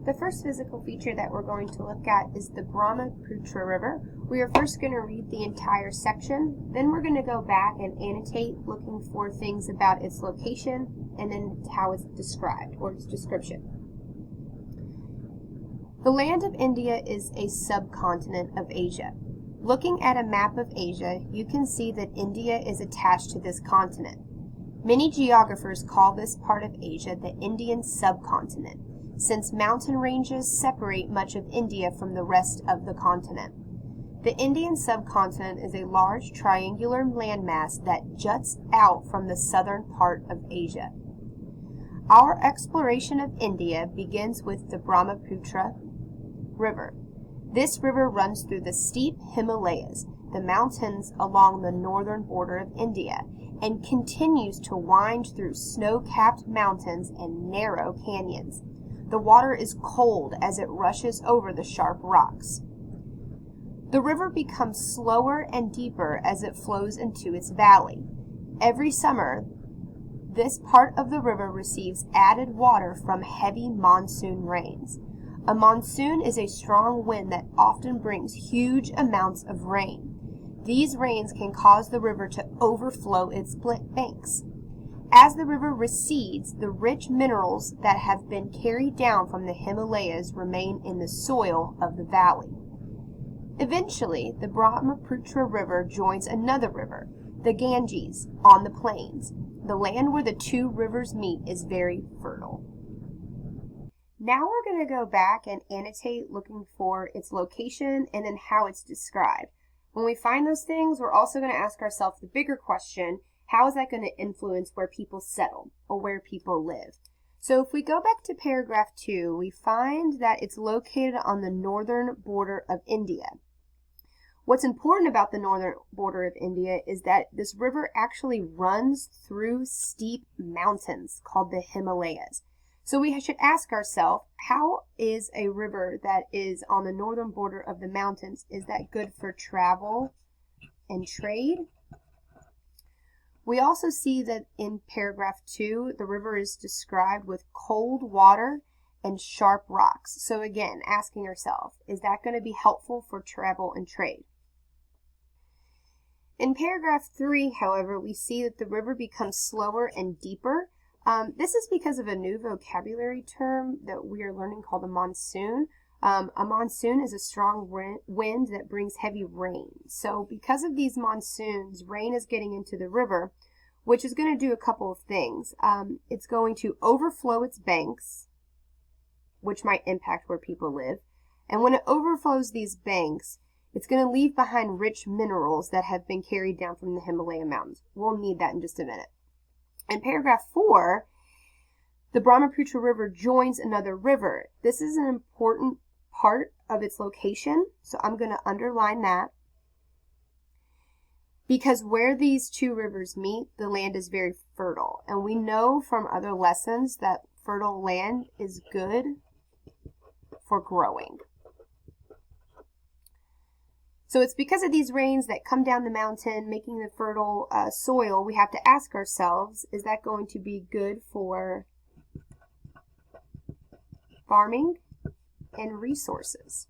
The first physical feature that we're going to look at is the Brahmaputra River. We are first going to read the entire section, then we're going to go back and annotate looking for things about its location and then how it's described or its description. The land of India is a subcontinent of Asia. Looking at a map of Asia, you can see that India is attached to this continent. Many geographers call this part of Asia the Indian subcontinent, since mountain ranges separate much of India from the rest of the continent. The Indian subcontinent is a large triangular landmass that juts out from the southern part of Asia. Our exploration of India begins with the Brahmaputra River. This river runs through the steep Himalayas, the mountains along the northern border of India, and continues to wind through snow-capped mountains and narrow canyons. The water is cold as it rushes over the sharp rocks. The river becomes slower and deeper as it flows into its valley. Every summer, this part of the river receives added water from heavy monsoon rains. A monsoon is a strong wind that often brings huge amounts of rain. These rains can cause the river to overflow its banks. As the river recedes, the rich minerals that have been carried down from the Himalayas remain in the soil of the valley. Eventually, the Brahmaputra River joins another river, the Ganges, on the plains. The land where the two rivers meet is very fertile. Now we're going to go back and annotate looking for its location and then how it's described. When we find those things, we're also going to ask ourselves the bigger question, how is that going to influence where people settle or where people live? So if we go back to paragraph 2, we find that it's located on the northern border of India. What's important about the northern border of India is that this river actually runs through steep mountains called the Himalayas. So we should ask ourselves, how is a river that is on the northern border of the mountains, is that good for travel and trade? We also see that in paragraph 2, the river is described with cold water and sharp rocks. So again, asking ourselves, is that going to be helpful for travel and trade? In paragraph 3, however, we see that the river becomes slower and deeper. This is because of a new vocabulary term that we are learning called a monsoon. A monsoon is a strong wind that brings heavy rain. So because of these monsoons, rain is getting into the river, which is going to do a couple of things. It's going to overflow its banks, which might impact where people live. And when it overflows these banks, it's going to leave behind rich minerals that have been carried down from the Himalaya mountains. We'll need that in just a minute. In paragraph 4, the Brahmaputra River joins another river. This is an important part of its location, so I'm going to underline that. Because where these two rivers meet, the land is very fertile. And we know from other lessons that fertile land is good for growing. So it's because of these rains that come down the mountain, making the fertile soil, we have to ask ourselves, is that going to be good for farming and resources?